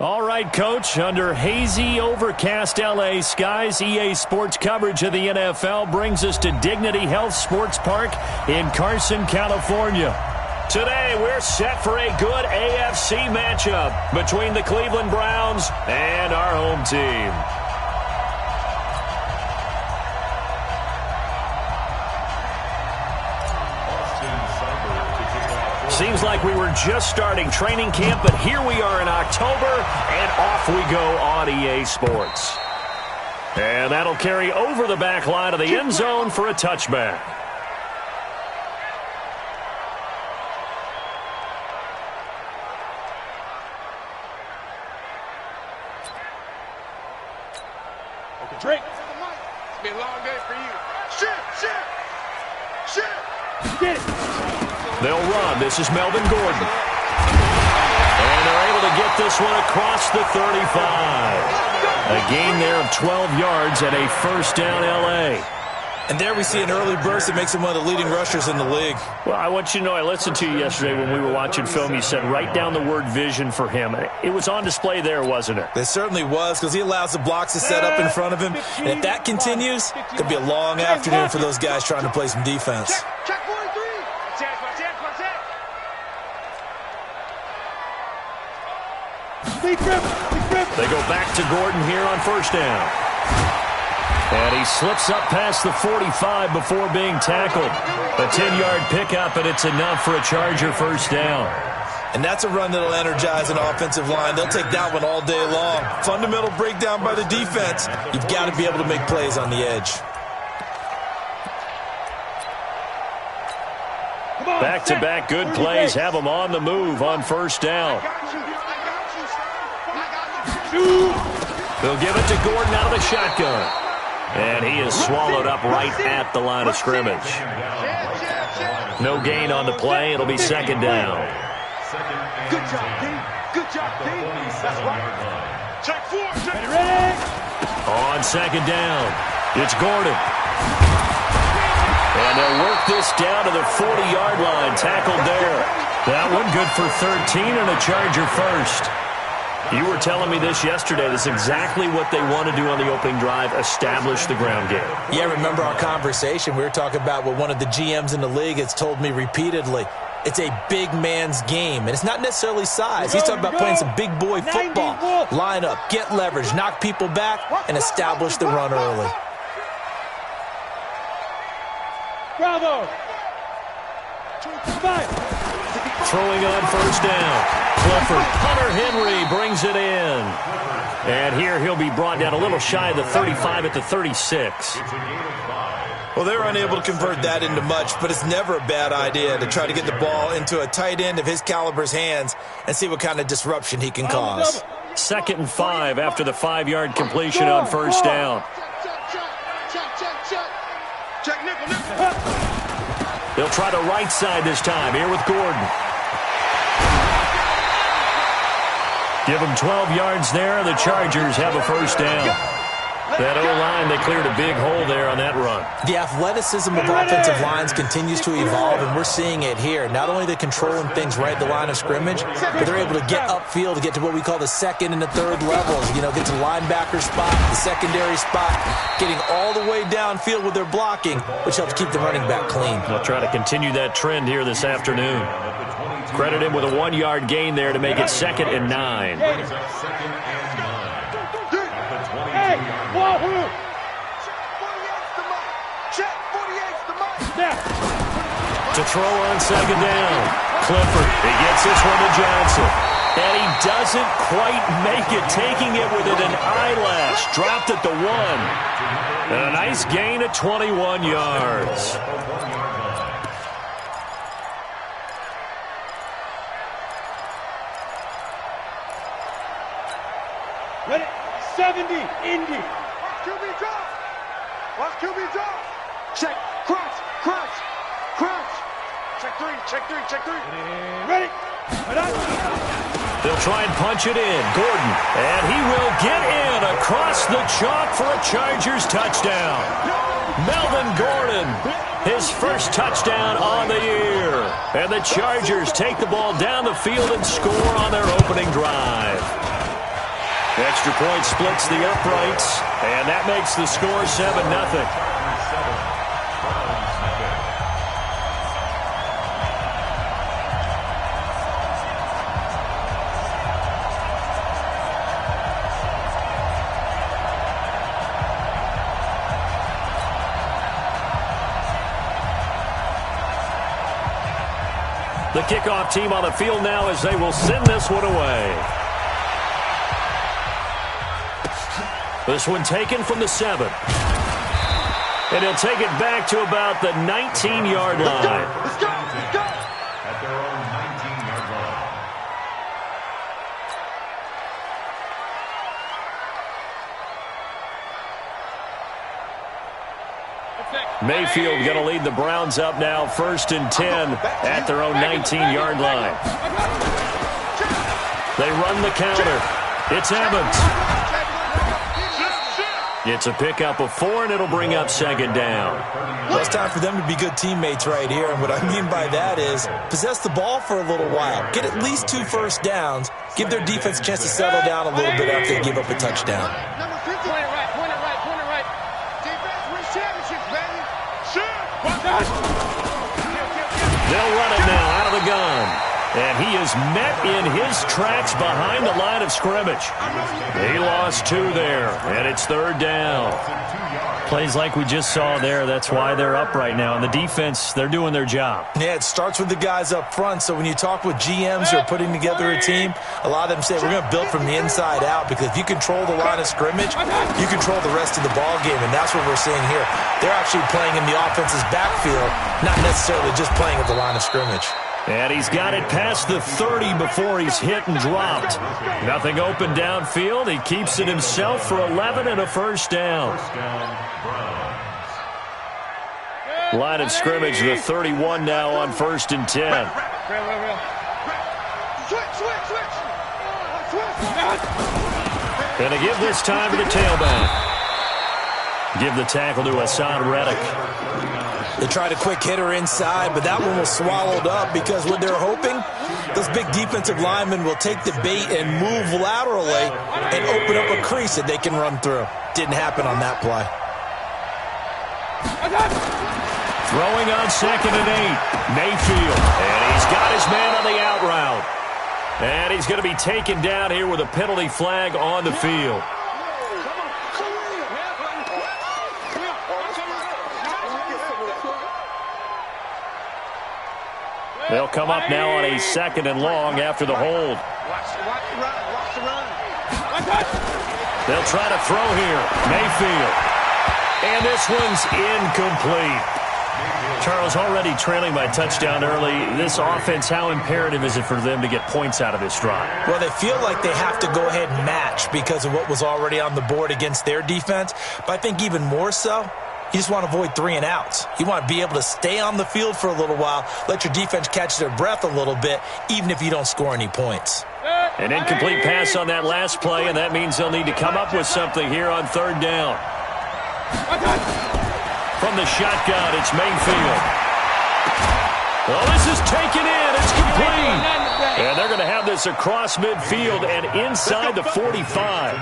All right, Coach, under hazy, overcast L.A. skies, EA Sports coverage of the NFL brings us to Dignity Health Sports Park in Carson, California. Today, we're set for a good AFC matchup between the Cleveland Browns and our home team. Seems like we were just starting training camp, but here we are in October, and off we go on EA Sports. And that'll carry over the back line of the end zone for a touchback. Drake. It's been a long day for you. Shit. Get it. They'll run. This is Melvin Gordon. And they're able to get this one across the 35. A gain there of 12 yards and a first down L.A. And there we see an early burst that makes him one of the leading rushers in the league. Well, I want you to know, I listened to you yesterday when we were watching film. You said write down the word vision for him. It was on display there, wasn't it? It certainly was, because he allows the blocks to set up in front of him. And if that continues, it could be a long afternoon for those guys trying to play some defense. Check 43. They go back to Gordon here on first down. And he slips up past the 45 before being tackled. A 10-yard pickup, and it's enough for a Charger first down. And that's a run that'll energize an offensive line. They'll take that one all day long. Fundamental breakdown by the defense. You've got to be able to make plays on the edge. Back-to-back good plays have them on the move on first down. They'll give it to Gordon out of the shotgun. And he is swallowed up right at the line of scrimmage. No gain on the play. It'll be second down. Good job, King. Good job, King. That's right. Check 4. Ready? On second down, it's Gordon. And they'll work this down to the 40-yard line. Tackled there. That one good for 13 and a Charger first. You were telling me this yesterday. That's exactly what they want to do on the opening drive, establish the ground game. Yeah, remember our conversation. We were talking about what one of the GMs in the league has told me repeatedly. It's a big man's game, and it's not necessarily size. He's talking about playing some big boy football. Line up, get leverage, knock people back, and establish the run early. Bravo. Throwing on first down. Clifford, Hunter Henry brings it in. And here he'll be brought down a little shy of the 35 at the 36. Well, they were unable to convert that into much, but it's never a bad idea to try to get the ball into a tight end of his caliber's hands and see what kind of disruption he can cause. 2nd and 5 after the 5-yard completion on first down. Check nickel. They'll try the right side this time. Here with Gordon. Give them 12 yards there. The Chargers have a first down. That O-line, they cleared a big hole there on that run. The athleticism of offensive lines continues to evolve, and we're seeing it here. Not only are they controlling things right at the line of scrimmage, but they're able to get upfield to get to what we call the second and the third levels. You know, get to the linebacker spot, the secondary spot, getting all the way downfield with their blocking, which helps keep the running back clean. They'll try to continue that trend here this afternoon. Credit him with a 1-yard gain there to make it 2nd and 9. To throw on second down. Clifford, he gets this one to Johnson. And he doesn't quite make it, taking it within an eyelash. Dropped at the 1. And a nice gain at 21 yards. Ready? 70, Indy. Watch QB drop. Watch QB drop. Check, crouch. Check 3. Ready? They'll try and punch it in. Gordon, and he will get in across the chalk for a Chargers touchdown. Melvin Gordon, his first touchdown on the year. And the Chargers take the ball down the field and score on their opening drive. Extra point splits the uprights, and that makes the score 7-0. The kickoff team on the field now as they will send this one away. This one taken from the 7. And he'll take it back to about the 19-yard line. Let's go. At their own 19-yard line. Mayfield going to lead the Browns up now, 1st and 10 at their own 19-yard line. They run the counter. It's Evans. It's a pickup of 4, and it'll bring up 2nd down. Well, it's time for them to be good teammates right here. And what I mean by that is possess the ball for a little while. Get at least 2 first downs. Give their defense a chance to settle down a little bit after they give up a touchdown. Number 50. Point it right. Defense wins championships, baby. They'll run it now out of the gun. And he is met in his tracks behind the line of scrimmage. He lost 2 there, and it's 3rd down. Plays like we just saw there. That's why they're up right now. And the defense, they're doing their job. Yeah, it starts with the guys up front. So when you talk with GMs who are putting together a team, a lot of them say we're going to build from the inside out, because if you control the line of scrimmage, you control the rest of the ball game, and that's what we're seeing here. They're actually playing in the offense's backfield, not necessarily just playing at the line of scrimmage. And he's got it past the 30 before he's hit and dropped. Nothing open downfield. He keeps it himself for 11 and a 1st down. Line of scrimmage, the 31 now on 1st and 10. And to give this time to the tailback. Give the tackle to Hassan Reddick. They tried a quick hitter inside, but that one was swallowed up because what they're hoping, those big defensive linemen will take the bait and move laterally and open up a crease that they can run through. Didn't happen on that play. Throwing on 2nd and 8. Mayfield. And he's got his man on the out route. And he's going to be taken down here with a penalty flag on the field. They'll come up now on a 2nd and long after the hold. Watch the run. They'll try to throw here. Mayfield. And this one's incomplete. Charles, already trailing by touchdown early. This offense, how imperative is it for them to get points out of this drive? Well, they feel like they have to go ahead and match because of what was already on the board against their defense. But I think even more so, you just want to avoid 3 and outs. You want to be able to stay on the field for a little while, let your defense catch their breath a little bit, even if you don't score any points. An incomplete pass on that last play, and that means they'll need to come up with something here on 3rd down. From the shotgun, it's Mayfield. Well, this is taken in. It's complete. And they're going to have this across midfield and inside the 45.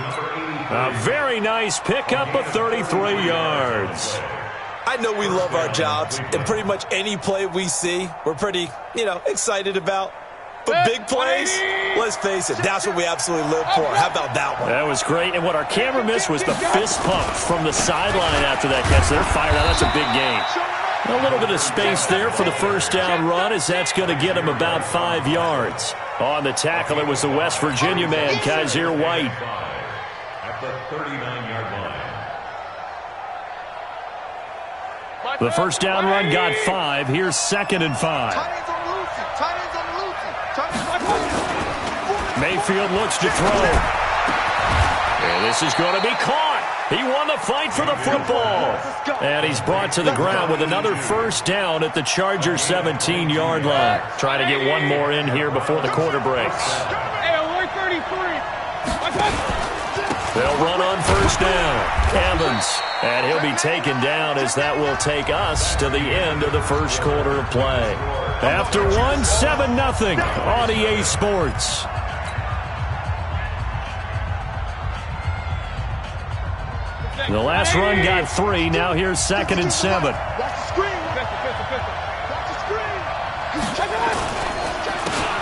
A very nice pickup of 33 yards. I know we love our jobs, and pretty much any play we see, we're pretty, excited about. But big plays, let's face it, that's what we absolutely live for. How about that one? That was great. And what our camera missed was the fist pump from the sideline after that catch. They're fired out. That's a big gain. A little bit of space there for the 1st down run, as that's going to get him about 5 yards. On the tackle, it was the West Virginia man, Kaiser White. At the 39-yard line. The 1st down run got 5. Here's 2nd and 5. Mayfield looks to throw. And this is going to be caught. He won the fight for the football. And he's brought to the ground with another 1st down at the Chargers' 17-yard line. Trying to get one more in here before the quarter breaks. They'll run on 1st down. Evans. And he'll be taken down as that will take us to the end of the 1st quarter of play. After one, 7-0 on EA Sports. The last run got 3. Now here's 2nd and 7.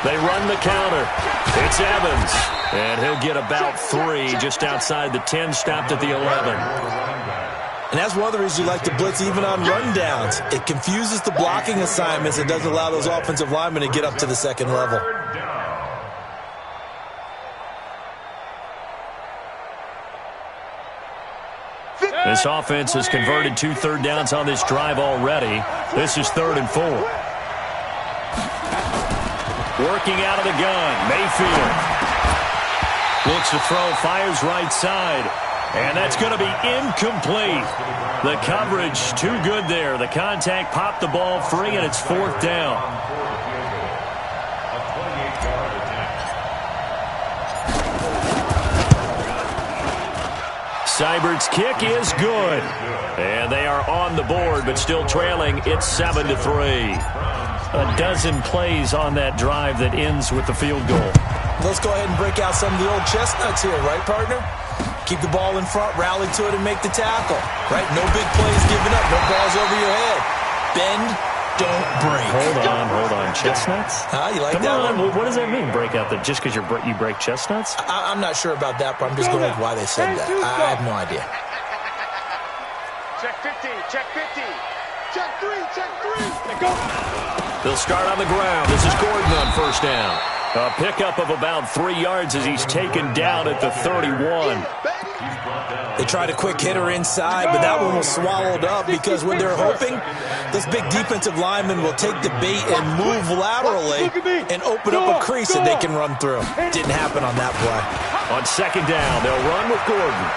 They run the counter. It's Evans. And he'll get about 3 just outside the 10, stopped at the 11. And that's one of the reasons you like to blitz even on rundowns. It confuses the blocking assignments and doesn't allow those offensive linemen to get up to the second level. This offense has converted 2 third downs on this drive already. This is 3rd and 4. Working out of the gun, Mayfield. Looks to throw, fires right side. And that's going to be incomplete. The coverage too good there. The contact popped the ball free, and it's 4th down. Seibert's kick is good. And they are on the board, but still trailing. It's 7-3. A dozen plays on that drive that ends with the field goal. Let's go ahead and break out some of the old chestnuts here, right, partner? Keep the ball in front, rally to it, and make the tackle. Right? No big plays given up. No balls over your head. Bend, don't break. Hold on. Chestnuts? You like Come that on. one? What does that mean, break out? Just because you break chestnuts? I'm not sure about that, but I'm just going with why they said that. I have no idea. Check 50, check 50. Check 3, check 3. Go. They'll start on the ground. This is Gordon on 1st down. A pickup of about 3 yards as he's taken down at the 31. They tried a quick hitter inside, but that one was swallowed up because what they're hoping, those big defensive linemen will take the bait and move laterally and open up a crease that they can run through. Didn't happen on that play. On 2nd down, they'll run with Gordon.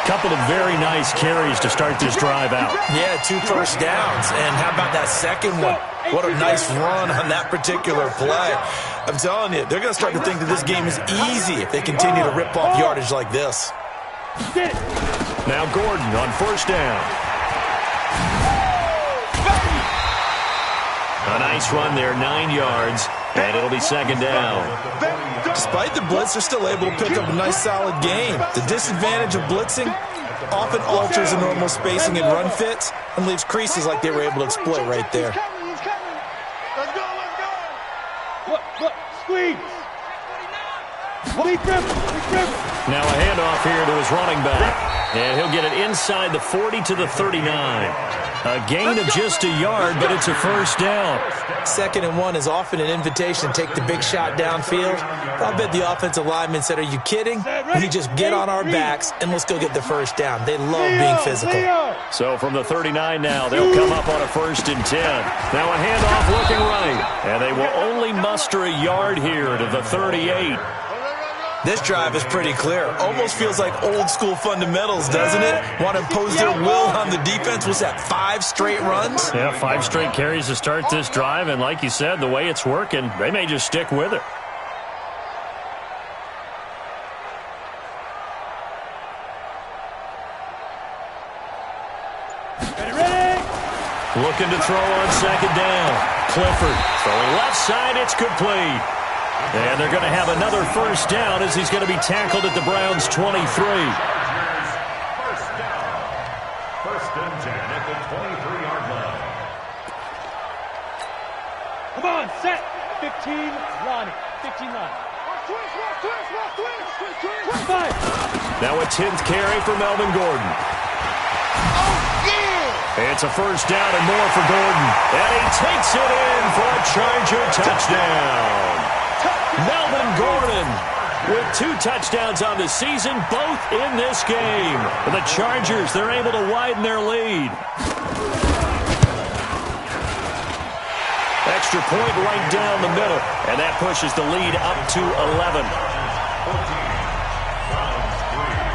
Couple of very nice carries to start this drive out. Yeah, 2 first downs. And how about that second one? What a nice run on that particular play. I'm telling you, they're going to start to think that this game is easy if they continue to rip off yardage like this. Now Gordon on 1st down. A nice run there, 9 yards, and it'll be 2nd down. Despite the blitz, they're still able to pick up a nice solid game. The disadvantage of blitzing often alters the normal spacing and run fits and leaves creases like they were able to exploit right there. Let's go. Look, squeeze. Now a handoff here to his running back. And he'll get it inside the 40 to the 39. A gain of just a yard, but it's a 1st down. 2nd and 1 is often an invitation to take the big shot downfield. I bet the offensive linemen said, are you kidding? We just get on our backs and let's go get the 1st down. They love being physical. So from the 39 now, they'll come up on a 1st and 10. Now a handoff looking right. And they will only muster a yard here to the 38. This drive is pretty clear. Almost feels like old school fundamentals, doesn't it? Want to impose their will on the defense. Was that 5 straight runs? Yeah, 5 straight carries to start this drive. And like you said, the way it's working, they may just stick with it. Looking to throw on 2nd down. Clifford throwing left side. It's complete. And they're going to have another 1st down as he's going to be tackled at the Browns' 23. 1st down. 1st and 10 at the 23-yard line. Come on, set. 15, Lonnie. 15 line. Twist. Now a 10th carry for Melvin Gordon. It's a 1st down and more for Gordon. And he takes it in for a Charger touchdown. Melvin Gordon with 2 touchdowns on the season, both in this game. The Chargers, they're able to widen their lead. Extra point right down the middle, and that pushes the lead up to 11. 14. Browns 3.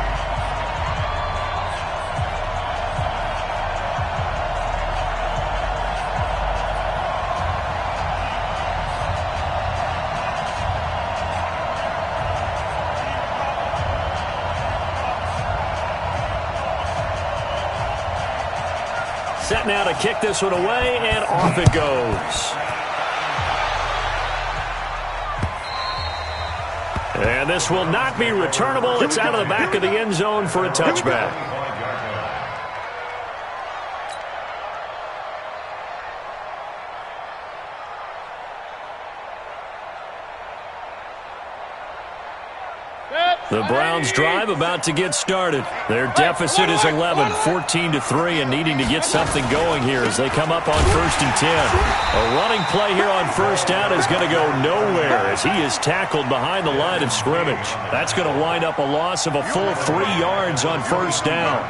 Set now to kick this one away, and off it goes. And this will not be returnable. It's out of the back of the end zone for a touchback. The Browns drive about to get started. Their deficit is 11, 14-3, and needing to get something going here as they come up on 1st and 10. A running play here on 1st down is going to go nowhere as he is tackled behind the line of scrimmage. That's going to wind up a loss of a full 3 yards on 1st down.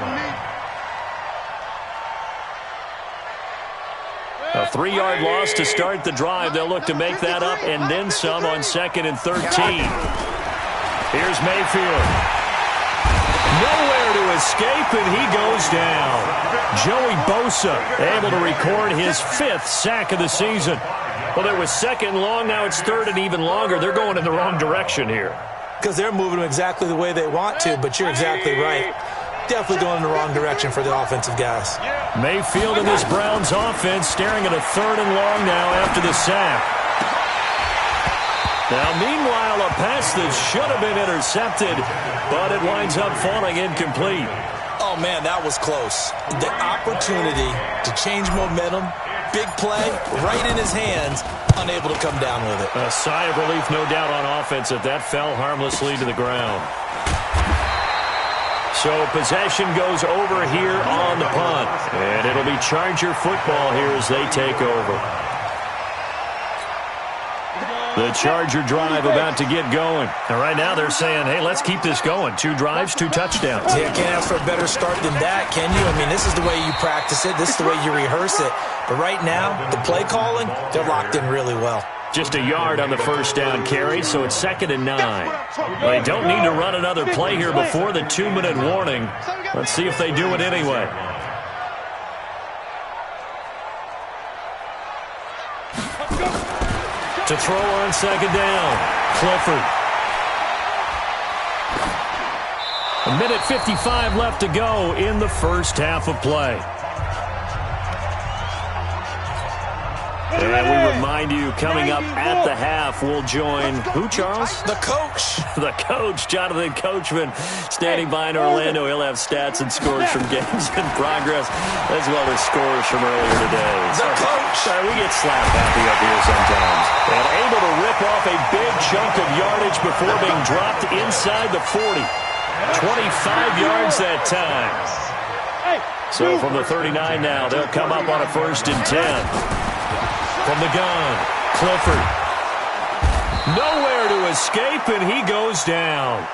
A 3-yard loss to start the drive. They'll look to make that up and then some on 2nd and 13. Here's Mayfield. Nowhere to escape, and he goes down. Joey Bosa able to record his 5th sack of the season. Well, there was 2nd and long. Now it's 3rd and even longer. They're going in the wrong direction here. Because they're moving exactly the way they want to, but you're exactly right. Definitely going in the wrong direction for the offensive guys. Mayfield and this Browns offense staring at a 3rd and long now after the sack. Now, meanwhile, a pass that should have been intercepted, but it winds up falling incomplete. Oh, man, that was close. The opportunity to change momentum, big play, right in his hands, unable to come down with it. A sigh of relief, no doubt, on offense if that fell harmlessly to the ground. So possession goes over here on the punt, and it'll be Charger football here as they take over. The Charger drive about to get going. And right now they're saying, hey, let's keep this going. 2 drives, 2 touchdowns. Yeah, can't ask for a better start than that, can you? I mean, this is the way you practice it. This is the way you rehearse it. But right now, the play calling, they're locked in really well. Just a yard on the 1st down carry, so it's 2nd and 9. They don't need to run another play here before the 2-minute warning. Let's see if they do it anyway. To throw on 2nd down, Clifford. 1:55 left to go in the first half of play. And we remind you, coming up at the half, we'll join who, Charles? The coach. The coach, Jonathan Coachman, standing by in Orlando. He'll have stats and scores from games in progress, as well as scores from earlier today. The coach. Sorry, we get slap happy up here sometimes. And able to rip off a big chunk of yardage before being dropped inside the 40. 25 yards that time. So from the 39 now, they'll come up on a 1st and 10. From the gun, Clifford. Nowhere to escape, and he goes down.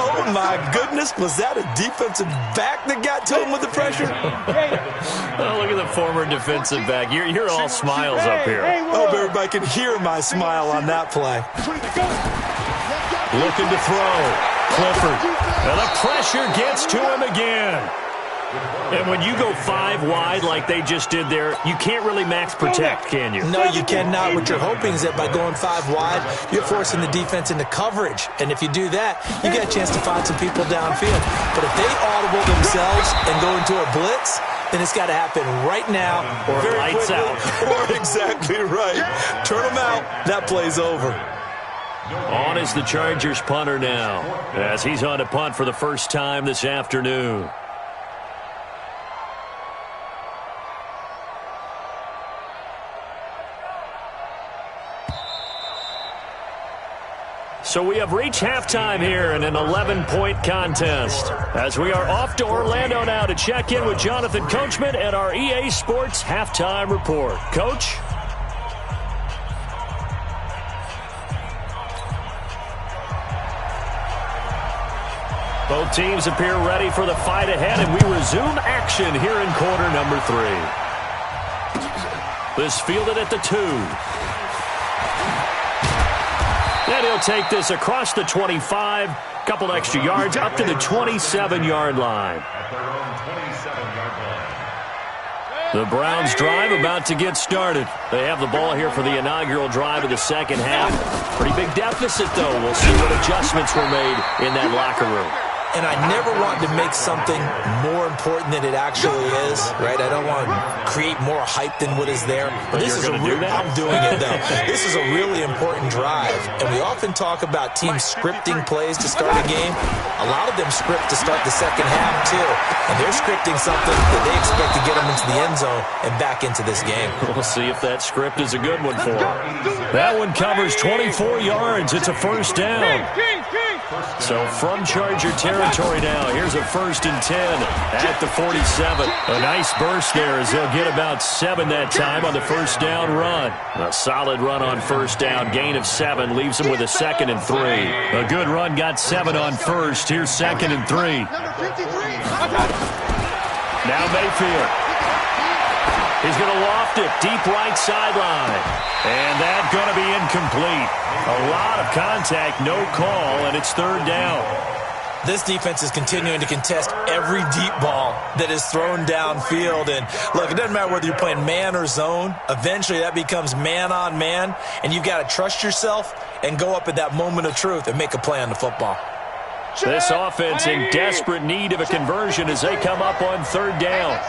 Oh, my goodness. Was that a defensive back that got to him with the pressure? Oh, look at the former defensive back. You're all smiles up here. I hope everybody can hear my smile on that play. Looking to throw. Clifford. And the pressure gets to him again. And when you go 5 wide like they just did there, you can't really max protect, can you? No, you cannot. What you're hoping is that by going 5 wide, you're forcing the defense into coverage. And if you do that, you get a chance to find some people downfield. But if they audible themselves and go into a blitz, then it's got to happen right now. Or lights out. Or exactly right. Turn them out. That play's over. On is the Chargers punter now, as he's on to punt for the first time this afternoon. So we have reached halftime here in an 11-point contest, as we are off to Orlando now to check in with Jonathan Coachman at our EA Sports Halftime Report. Coach? Both teams appear ready for the fight ahead, and we resume action here in quarter number 3. This fielded at the 2. And he'll take this across the 25, couple extra yards, up to the 27-yard line. The Browns drive about to get started. They have the ball here for the inaugural drive of the second half. Pretty big deficit, though. We'll see what adjustments were made in that locker room. and I never want to make something more important than it actually is, right? I don't want to create more hype than what is there. But this is I'm doing it, though. This is a really important drive, and we often talk about teams scripting plays to start a game. A lot of them script to start the second half, too, and they're scripting something that they expect to get them into the end zone and back into this game. We'll see if that script is a good one for them. That one covers 24 yards. It's a first down. So from Charger territory now, here's a 1st and 10 at the 47. A nice burst there as they'll get about 7 that time on the first down run. A solid run on first down. Gain of 7 leaves them with a 2nd and 3. A good run got 7 on first. Here's 2nd and 3. Now Mayfield. He's going to loft it deep right sideline. And that's going to be incomplete. A lot of contact, no call, and it's 3rd down. This defense is continuing to contest every deep ball that is thrown downfield. And, look, it doesn't matter whether you're playing man or zone. Eventually that becomes man on man, and you've got to trust yourself and go up at that moment of truth and make a play on the football. This offense in desperate need of a conversion as they come up on 3rd down.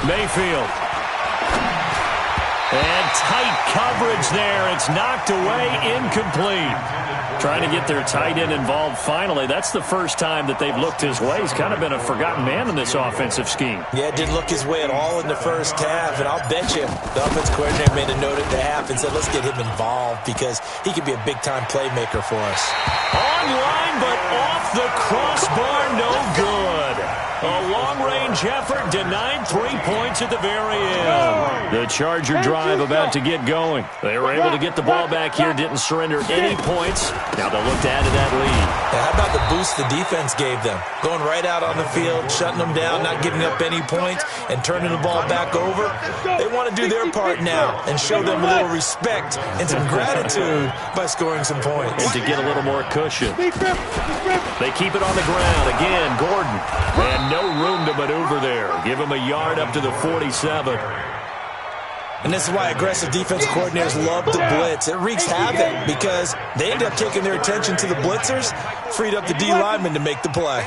Mayfield. And tight coverage there. It's knocked away, incomplete. Trying to get their tight end involved finally. That's the first time that they've looked his way. He's kind of been a forgotten man in this offensive scheme. Yeah, it didn't look his way at all in the first half, and I'll bet you the offensive coordinator made a note at the half and said, let's get him involved because he could be a big-time playmaker for us. Online, but off the crossbar, no good. A long-range effort denied 3 points at the very end. The Charger drive about to get going. They were able to get the ball back here, didn't surrender any points. Now they'll look to add to that lead. How about the boost the defense gave them? Going right out on the field, shutting them down, not giving up any points, and turning the ball back over. They want to do their part now and show them a little respect and some gratitude by scoring some points. And to get a little more cushion. They keep it on the ground. Again, Gordon. And no room to maneuver there. Give him a yard up to the 47. And this is why aggressive defense coordinators love to blitz. It wreaks havoc because they end up taking their attention to the blitzers, freed up the D lineman to make the play.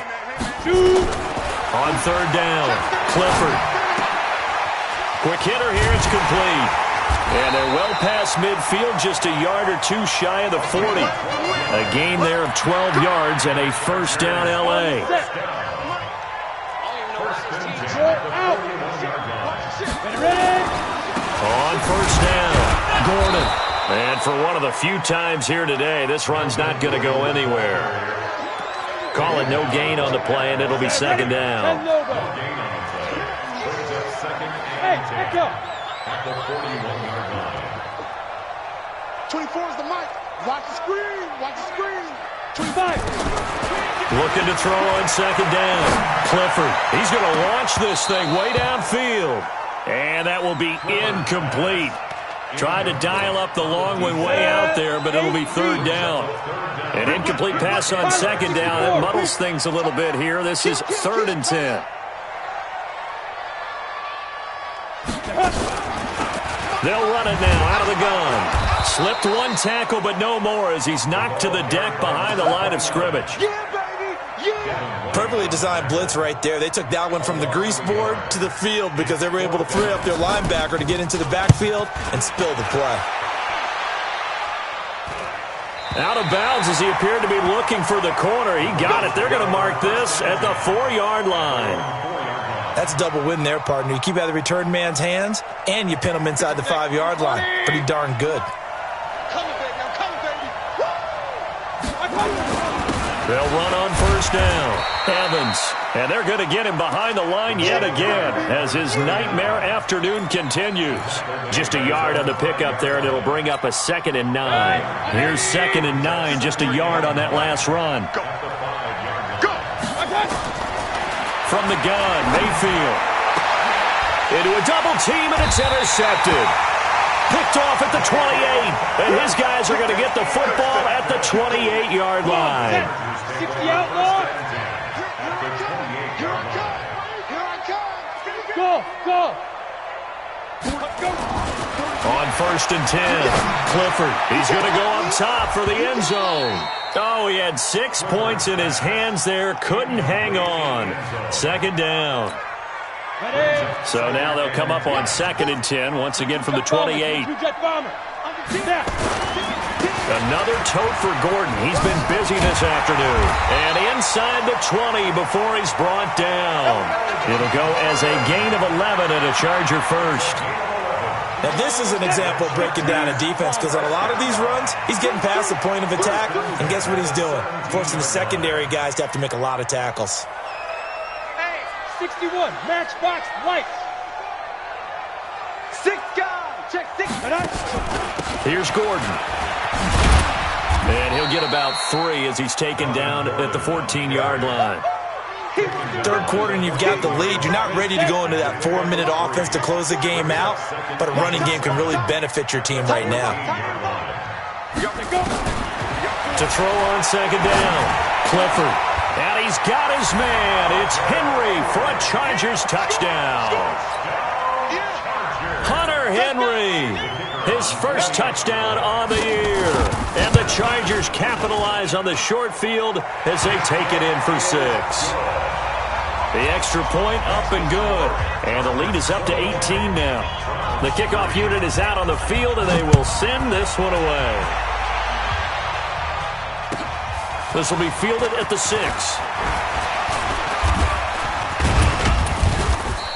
On 3rd down, Clifford. Quick hitter here, it's complete. And they're well past midfield, just a yard or 2 shy of the 40. A gain there of 12 yards and a first down L.A. On first down, Gordon. And for one of the few times here today, this run's not going to go anywhere. Call it no gain on the play, and it'll be 2nd down. Hey, back up. 24 is the mic. Watch the screen. Watch the screen. 25. Looking to throw on 2nd down. Clifford. He's going to launch this thing way downfield. And that will be incomplete. Tried to dial up the long one way out there, but it'll be 3rd down. An incomplete pass on 2nd down. That muddles things a little bit here. This is 3rd and 10. They'll run it now out of the gun. Slipped one tackle, but no more as he's knocked to the deck behind the line of scrimmage. Perfectly designed blitz right there. They took that one from the grease board to the field because they were able to free up their linebacker to get into the backfield and spill the play. Out of bounds as he appeared to be looking for the corner. He got it. They're going to mark this at the 4-yard line. That's a double win there, partner. You keep out of the return man's hands, and you pin him inside the 5-yard line. Pretty darn good. They'll run on first down. Evans. And they're going to get him behind the line yet again as his nightmare afternoon continues. Just a yard on the pickup there, and it'll bring up a 2nd and 9. Here's 2nd and 9, just a yard on that last run. From the gun, Mayfield. Into a double team, and it's intercepted. Picked off at the 28, and his guys are going to get the football at the 28-yard line. 60 outlaw. Go. On 1st and 10, Clifford. He's going to go up top for the end zone. Oh, he had 6 points in his hands there. Couldn't hang on. Second down. So now they'll come up on 2nd and 10, once again from the 28. Another tote for Gordon. He's been busy this afternoon. And inside the 20 before he's brought down. It'll go as a gain of 11 and a Charger first. Now, this is an example of breaking down a defense, because on a lot of these runs, he's getting past the point of attack, and guess what he's doing? Forcing the secondary guys to have to make a lot of tackles. 61, matchbox white. 6 guys, check 6. Here's Gordon. And he'll get about 3 as he's taken down at the 14-yard line. Third quarter and you've got the lead. You're not ready to go into that 4-minute offense to close the game out, but a running game can really benefit your team right now. To throw on 2nd down, Clifford. And he's got his man. It's Henry for a Chargers touchdown. Hunter Henry, his first touchdown on the year. And the Chargers capitalize on the short field as they take it in for 6. The extra point up and good. And the lead is up to 18 now. The kickoff unit is out on the field, and they will send this one away. This will be fielded at the 6.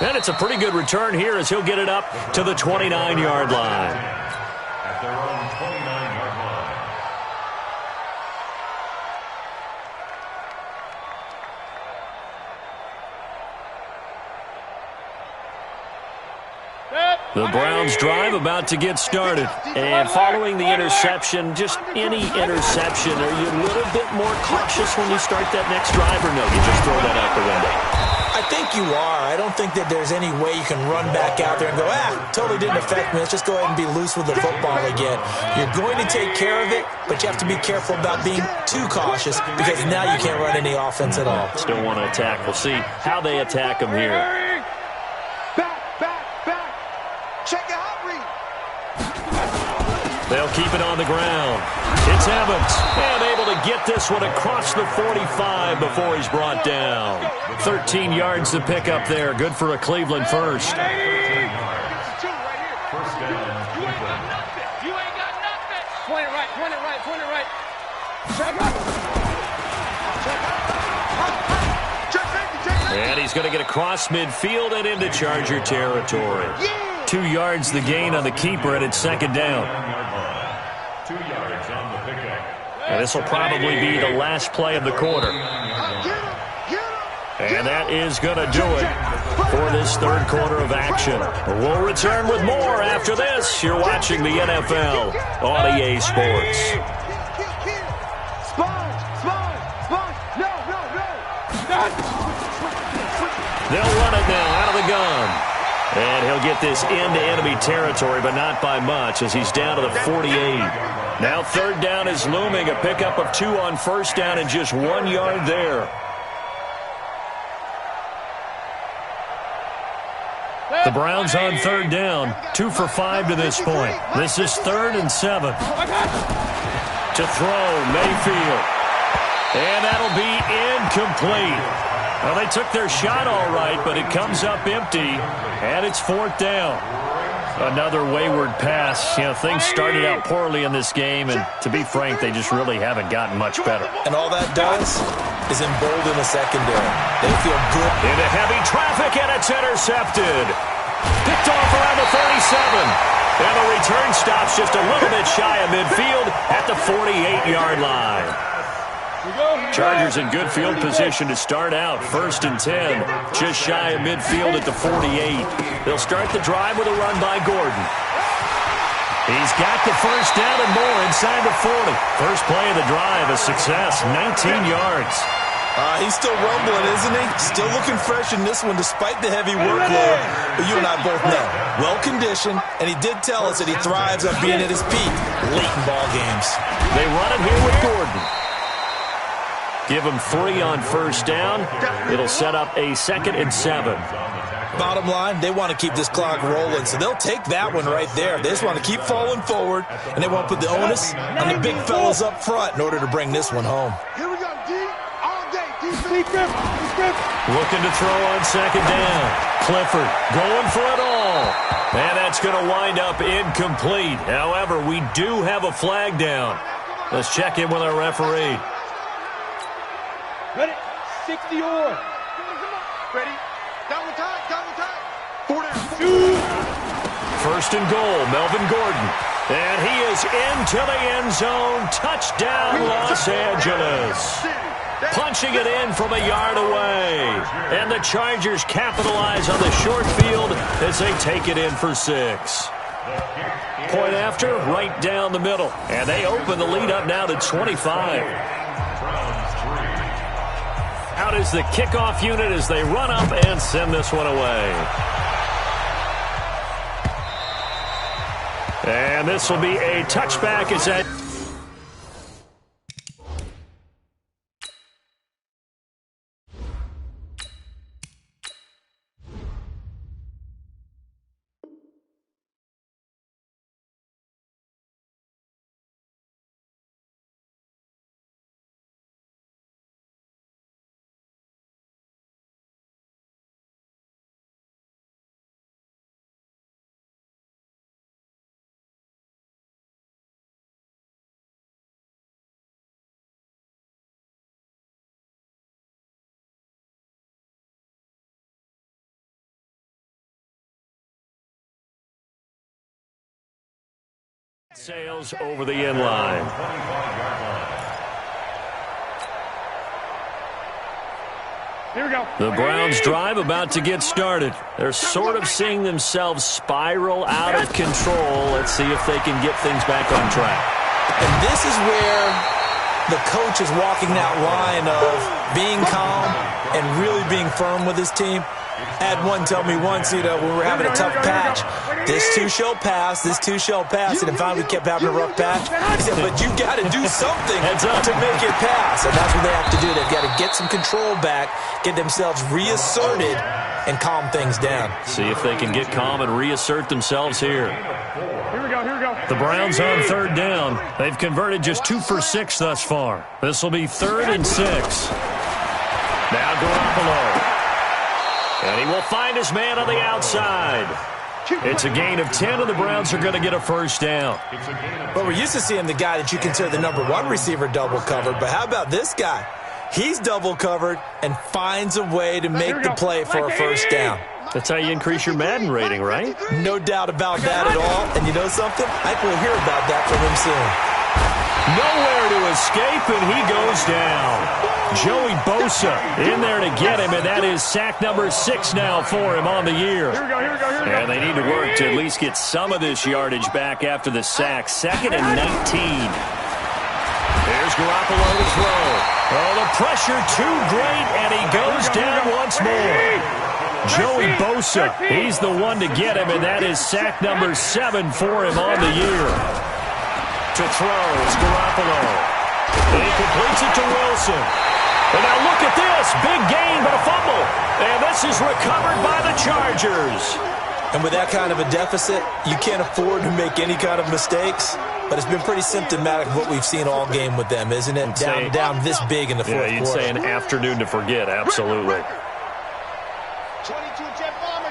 And it's a pretty good return here as he'll get it up to the 29-yard line. At their own 29-yard line. The Browns drive about to get started. And following the interception, just any interception, are you a little bit more cautious when you start that next drive, or no, you just throw that out the window? I think you are. I don't think that there's any way you can run back out there and go, totally didn't affect me. Let's just go ahead and be loose with the football again. You're going to take care of it, but you have to be careful about being too cautious, because now you can't run any offense at all. Still want to attack. We'll see how they attack him here. They'll keep it on the ground. It's Evans, and able to get this one across the 45 before he's brought down. 13 yards to pick up there. Good for a Cleveland first. First down. You ain't got nothing. Point it right, point it right, point it right. And he's going to get across midfield and into Charger territory. 2 yards the gain on the keeper, and it's 2nd down. 2 yards on the pickup. And this will probably be the last play of the quarter. And that is going to do it for this third quarter of action. We'll return with more after this. You're watching the NFL on EA Sports. They'll run it now out of the gun. And he'll get this into enemy territory, but not by much, as he's down to the 48. Now 3rd down is looming. A pickup of 2 on 1st down and just 1 yard there. The Browns on 3rd down, 2 for 5 to this point. This is 3rd and 7. To throw, Mayfield. And that'll be incomplete. Well, they took their shot all right, but it comes up empty, and it's 4th down. Another wayward pass. You know, things started out poorly in this game, and to be frank, they just really haven't gotten much better. And all that does is embolden the secondary. They feel good. Into heavy traffic, and it's intercepted. Picked off around the 37. And the return stops just a little bit shy of midfield at the 48-yard line. Chargers in good field position to start out. 1st and 10. Just shy of midfield at the 48. They'll start the drive with a run by Gordon. He's got the first down and more inside the 40. First play of the drive, a success. 19 yards. He's still rumbling, isn't he? Still looking fresh in this one despite the heavy workload. But you and I both know, well-conditioned, and he did tell us that he thrives on being at his peak late in ball games. They run it here with Gordon. Give him 3 on 1st down. It'll set up a 2nd and 7. Bottom line, they want to keep this clock rolling, so they'll take that one right there. They just want to keep falling forward, and they won't put the onus on the big fellas up front in order to bring this one home. Here we go, D. All day. D. Grip. Looking to throw on second down. Clifford going for it all. And that's going to wind up incomplete. However, we do have a flag down. Let's check in with our referee. Ready? 60 or. Ready? Double time. 4 down. 2. First and goal, Melvin Gordon. And he is into the end zone. Touchdown, Los Angeles. Punching it in from a yard away. And the Chargers capitalize on the short field as they take it in for 6. Point after, right down the middle. And they open the lead up now to 25. Out is the kickoff unit as they run up and send this one away. And this will be a touchback as that... Sails over the end line. Here we go. The Browns drive about to get started. They're sort of seeing themselves spiral out of control. Let's see if they can get things back on track. And this is where the coach is walking that line of being calm and really being firm with his team. I had one tell me once, when we were having a tough patch, this too shall pass, this too shall pass. And finally we kept having a rough patch. He said, but you got to do something to make it pass. And that's what they have to do. They've got to get some control back, get themselves reasserted, and calm things down. See if they can get calm and reassert themselves here. Here we go. The Browns on third down. They've converted just 2 for 6 thus far. This will be 3rd and 6. Now Garoppolo. And he will find his man on the outside. It's a gain of 10, and the Browns are going to get a first down. But we're used to seeing the guy that you consider the #1 receiver double covered. But how about this guy? He's double covered and finds a way to make the play for a first down. That's how you increase your Madden rating, right? No doubt about that at all. And you know something? I think we'll hear about that from him soon. Nowhere to escape, and he goes down. Joey Bosa in there to get him, and that is sack number 6 now for him on the year. Here we go. And they need to work to at least get some of this yardage back after the sack. 2nd and 19. There's Garoppolo to throw. Oh, the pressure too great, and he goes down once more. Joey Bosa, he's the one to get him, and that is sack number 7 for him on the year. To throw is Garoppolo. And he completes it to Wilson. And now look at this. Big gain, but a fumble. And this is recovered by the Chargers. And with that kind of a deficit, you can't afford to make any kind of mistakes. But it's been pretty symptomatic of what we've seen all game with them, isn't it? Down this big in the fourth quarter. Yeah, you'd say an afternoon to forget. Absolutely. 22 jet bomber.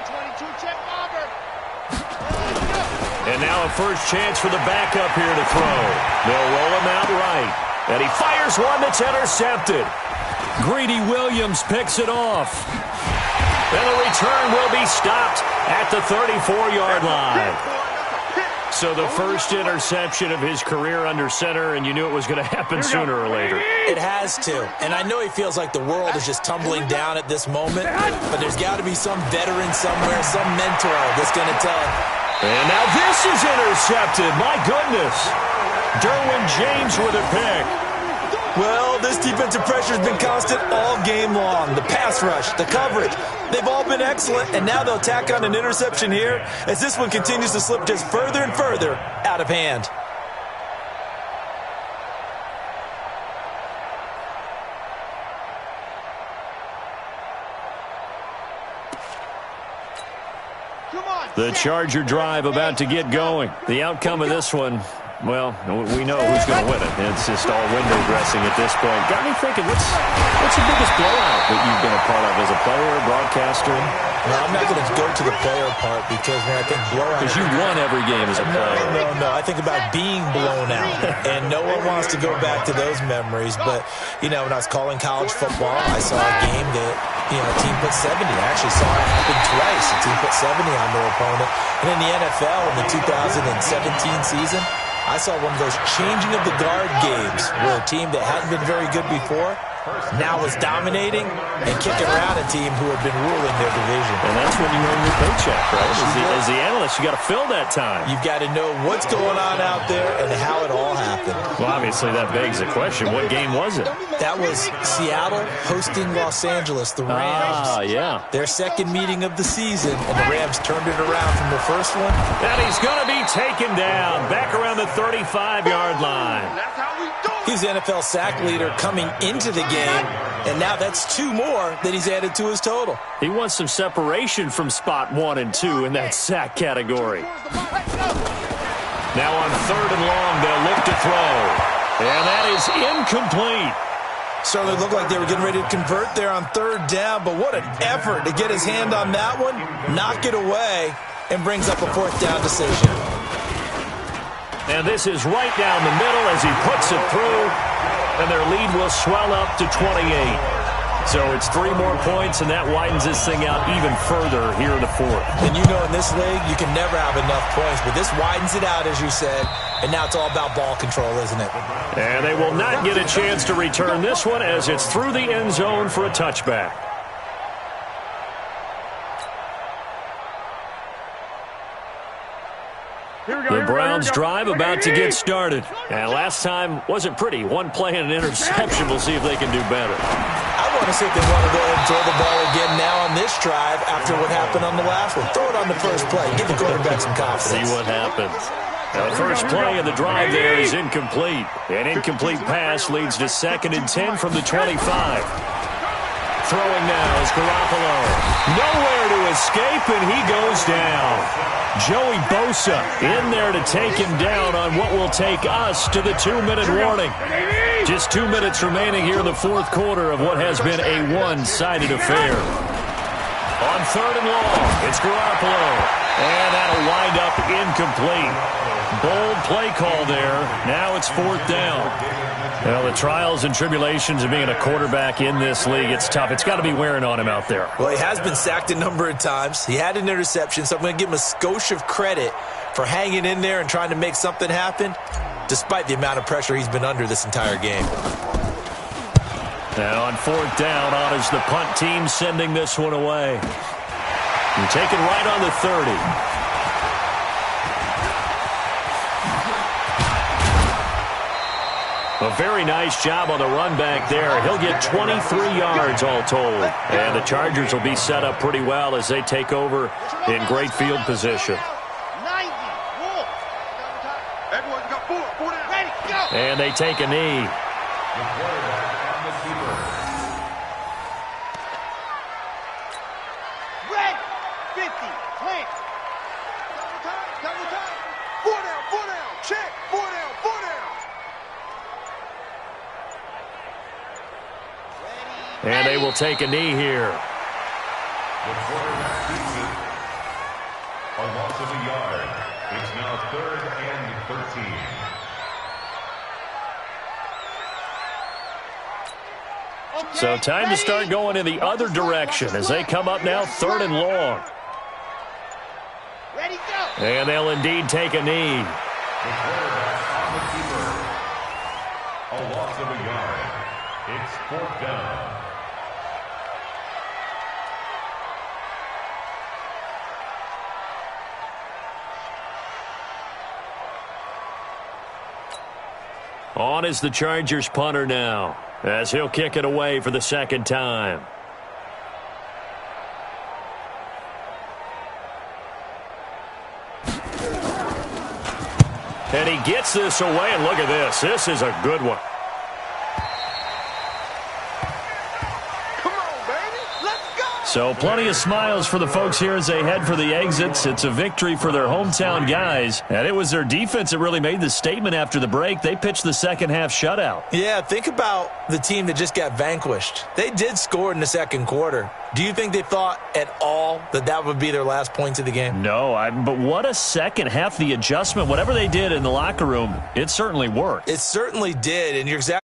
And now a first chance for the backup here to throw. They'll roll him out right. And he fires one that's intercepted. Greedy Williams picks it off. And the return will be stopped at the 34-yard line. So the first interception of his career under center, and you knew it was going to happen sooner or later. It has to. And I know he feels like the world is just tumbling down at this moment, but there's got to be some veteran somewhere, some mentor that's going to tell him. And now this is intercepted. My goodness. Derwin James with a pick. Well, this defensive pressure has been constant all game long. The pass rush, the coverage, they've all been excellent, and now they'll tack on an interception here as this one continues to slip just further and further out of hand. The Charger drive about to get going. The outcome of this one, well, we know who's going to win it. It's just all window dressing at this point. Got me thinking, what's the biggest blowout that you've been a part of as a player, broadcaster? No, I'm not going to go to the player part because, man, I think blowout... Because you won every game as a player. No. I think about being blown out, and no one wants to go back to those memories. But, you know, when I was calling college football, I saw a game that, you know, a team put 70. I actually saw it happen twice. A team put 70 on their opponent. And in the NFL in the 2017 season, I saw one of those changing of the guard games where a team that hadn't been very good before now was dominating and kicking around a team who had been ruling their division. And that's when you earn your paycheck, right? As the analyst, you got to fill that time. You've got to know what's going on out there and how it all happened. Well, obviously, that begs the question, what game was it? That was Seattle hosting Los Angeles, the Rams. Ah, yeah. Their second meeting of the season, and the Rams turned it around from the first one. And he's going to be taken down back around the 35-yard line. He's the NFL sack leader coming into the game, and now that's 2 more that he's added to his total. He wants some separation from spot 1 and 2 in that sack category. Now on 3rd and long, they'll look to throw. And that is incomplete. Certainly looked like they were getting ready to convert there on 3rd down, but what an effort to get his hand on that one, knock it away, and brings up a 4th down decision. And this is right down the middle as he puts it through. And their lead will swell up to 28. So it's 3 more points, and that widens this thing out even further here in the 4th. And you know in this league, you can never have enough points. But this widens it out, as you said. And now it's all about ball control, isn't it? And they will not get a chance to return this one as it's through the end zone for a touchback. The Browns drive about to get started. And last time wasn't pretty. 1 play and an interception. We'll see if they can do better. I want to see if they want to go ahead and throw the ball again now on this drive after what happened on the last one. Throw it on the first play. Give the quarterback some confidence. See what happens. Now the first play of the drive there is incomplete. An incomplete pass leads to 2nd and 10 from the 25. Throwing now is Garoppolo. Nowhere to escape, and he goes down. Joey Bosa in there to take him down on what will take us to the 2-minute warning. Just 2 minutes remaining here in the 4th quarter of what has been a one-sided affair. On 3rd and long, it's Garoppolo. And that'll wind up incomplete. Bold play call there. Now it's 4th down. Well, the trials and tribulations of being a quarterback in this league, it's tough. It's got to be wearing on him out there. Well, he has been sacked a number of times. He had an interception, so I'm going to give him a skosh of credit for hanging in there and trying to make something happen, despite the amount of pressure he's been under this entire game. Now on 4th down, on is the punt team sending this one away. And taken right on the 30. A very nice job on the run back there. He'll get 23 yards all told. And the Chargers will be set up pretty well as they take over in great field position. And they take a knee. Red 50, clear. Double time. 4 down, check. 4 down. And they will take a knee here. The quarterback keeps it. A loss of a yard. It's now 3rd and 13. So time to start going in the other direction as they come up now 3rd and long. Ready, go. And they'll indeed take a knee. The quarterback on the keeper. A loss of a yard. It's 4th down. On is the Chargers punter now, as he'll kick it away for the 2nd time. And he gets this away, and look at this. This is a good one. So plenty of smiles for the folks here as they head for the exits. It's a victory for their hometown guys. And it was their defense that really made the statement after the break. They pitched the second half shutout. Yeah, think about the team that just got vanquished. They did score in the second quarter. Do you think they thought at all that that would be their last points of the game? No, but what a second half. The adjustment, whatever they did in the locker room, it certainly worked. It certainly did, and you're exactly